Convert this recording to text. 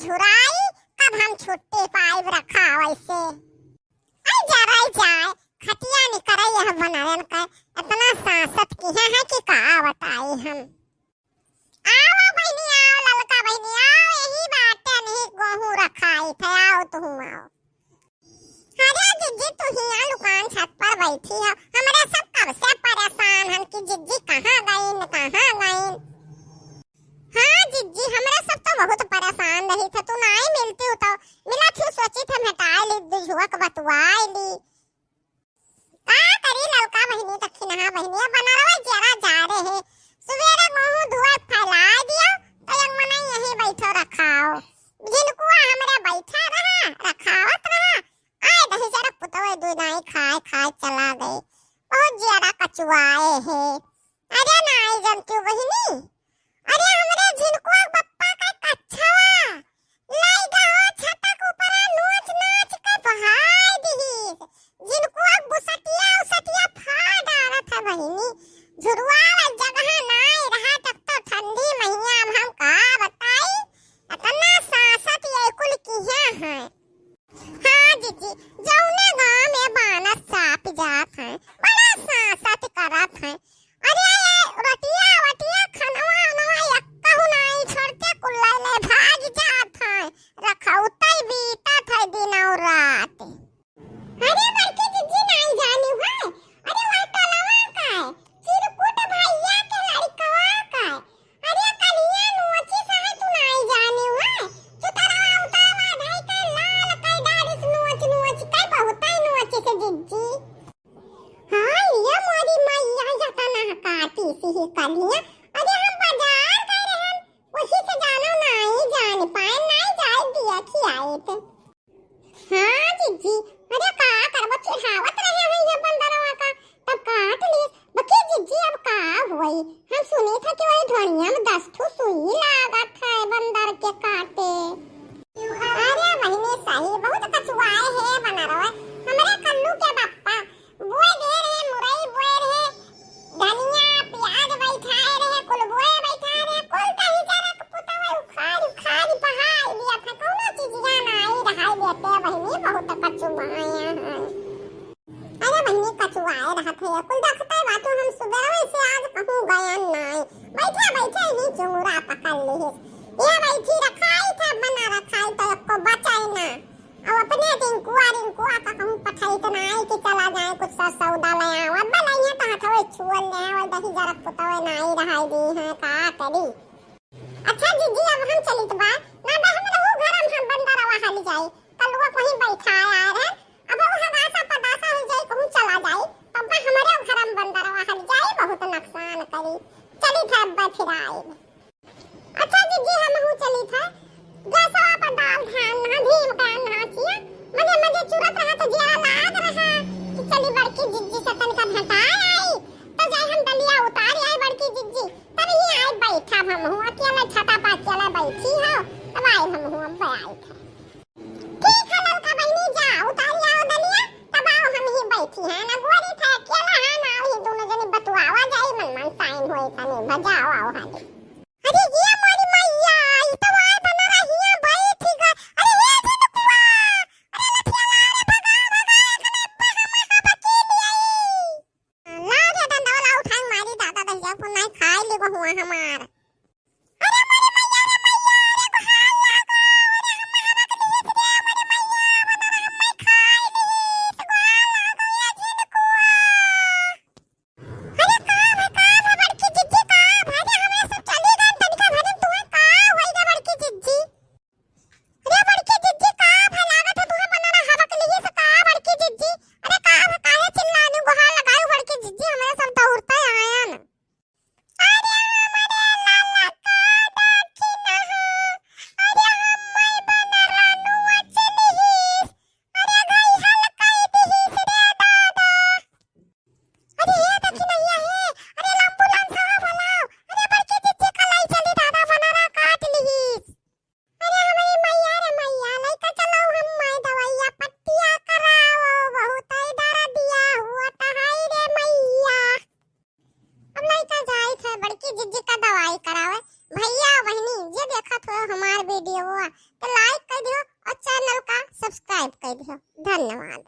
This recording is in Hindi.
झुराई कब हम छुट्टी पाइब रखा वैसे आई जरा जाए खटिया निकरई यह बनारन का इतना सांसत की है कि का बताई हम। आओ बहनी आओ ललका बहनी आओ यही बात नहीं गेहूं रखाई थे आओ तुम आओ। अरे जिज्जी तू ही दुकान छत पर बैठी है हमारे सब कब से परेशान हम कि जिज्जी कहाँ गई न कहाँ गई। हाँ जिज्जी हमारे सब तो बहुत परेशान रही थे तू नहीं मिलती हो तो मिला थी सोची थे हटाई ली दुझुआ बतवाई ली का करी ललका बहनी तक नहा बहनी बना रहा जरा जा रहे सवेरे गेहूं धुआ फैला दिया तो एक मना यही बैठो रखाओ जिनको हमारे बैठा रहा रखावत रहा आए दही जरा पुतवे दूध नहीं खाए खाए चला गए बहुत जरा कचुआए है। अरे नहीं जानती बहनी अरे हमारे जिनको बप्पा का कच्छवा लाइगा हो छतक ऊपर नोच नोच के बहाई दी जिनको बुसटिया उसटिया फाड़ डाला था बहनी झुरवा जगह नहीं रहा तक तो ठंडी महीना में हम का बताई इतना सांसत ये कुल की है। हाँ जीजी जौने गांव में बानस साप जात है बड़ा सांसत करत है। अरे ये रतिया वटिया खनवा नवा कहू नहीं छोड़ते कुल्ला ले भाग जात है रखौतै बीता था दिन और रात। अरे बड़की जीजी नहीं जानी है अरे वही टोलवा का है चिरकुट भैया के लड़कवा का है। अरे कलिया नोची सहे तू नहीं जानी है चुतरवा उतावा धई के लाल कई डारिस नोच नोच के बहुतै नोची से जीजी। हां ये मोरी मैया जतना काटी सी कलिया अरे हम बाजार गए रहे वही से जानो नहीं जान पाए नहीं जाए दिया खियाए थे। हां जीजी अरे का करबो चिढ़ावत रहे हैं ये बंदरवा का तब काट ली बकी जीजी अब का हुई हम सुने थे कि वही ढोनिया में 10 ठो सुई लागत है बंदर के काटे। अरे बहनी सही बहुत कचुआए है बना रहा हमारे कल्लू के बापा बोए दे रहे मुरई बोए रहे धनिया प्याज बैठाए रहे कुल बोए बैठाए रहे कुल कहीं जरा पुतवा उखाड़ उखाड़ बहाई लिया था कोनो चीज जाना आई रहाई लेते बहनी बहुत कचुआए हैं। अरे बहनी कचुआए रहा थे कुल देखते बातों हम सुबह से आज कहूं गया नहीं बैठे बैठे ही चुंगुरा पकड़ ली ये बैठी रखाई था बना रखाई तो को बचाई ना अब अपने रिंकुआ का कहूं पठाई तो नहीं कि चला जाए कुछ सौदा ले आओ अब नहीं तो हथवे छुअल ले आओ दही जरा पुतवे नहीं रहाई दी है का करी। अच्छा जीजी अब हम चली तो बा ना बा हम रहू घर हम बंदरवा हाली जाई कलवा कहीं बैठा आ रहे अब वहां गासा पदासा हो जाए कहूं चला जाए तब हमारे घर में बंदरवा हाली जाए बहुत नुकसान करी चली था अब फिर आई। अच्छा जीजी हम हूं चली था जैसा पर दाल धान ना भीम का ना चिया मजे चुरत रहा तो जरा लाग रहा कि चली बड़की जिज्जी से तन का हटा आई तो जाए हम डलिया उतार आई बड़की जिज्जी तब ही आई बैठा हम हूं अकेले छता पर अकेले बैठी हो तब आई हम हूं अब आई था। ठीक है ललका बहनी जा उतार आओ डलिया तब आओ हम ही बैठी है ना गोरी था अकेला है ना ही दोनों जने बतवावा जाए मन साइन होई था ने बजाओ आओ हाली। अरे ये मोरी मैया आई तो आए बना रही है बैठी गई अरे ये थी तो कुआ अरे लठिया अरे भगा भगा कने बकी ली ला रे डंडा उठाई मारी दादा दहिया को नहीं खाई ले बहुआ हमार। अरे मोरी मैया रे बहाल लागो अरे हम के लिए थे मोरी मैया बना हम मैं खाई ली तो बहाल लागो या जिन कुआ। अरे का बड़की जिज्जी का भाई हमरे सब चली गए तनिका भरे तुम्हें का होइगा बड़की जिज्जी। अरे बड़की जिज्जी का भलागत है तुम्हें बनाना हवा के लिए से का बड़की जिज्जी अरे का काहे चिल्लाने गुहार लगाओ बड़की जिज्जी हमारे सब दौड़ते आयन। अरे हमारे लाला का डाकी ना अरे हम मैं बना रानू चली अरे गई हलकाई दी रे दादा अरे ये देखी नहीं है अरे एम्बुलेंस हवा बुलाओ अरे बड़की जिज्जी कलाई चली दादा बनाना काट ली अरे हमारी मैया रे मैया लइका चलाओ हम मैं दवाइया पट्टिया कराओ बहुत ही डर दिया हुआ तो हाय रे मैया। अब लइका जाई था बड़की जिज्जी का दवाई करावे भैया बहनी ये देखा तो हमार वीडियो तो लाइक कर दियो और चैनल का सब्सक्राइब कर दियो। धन्यवाद।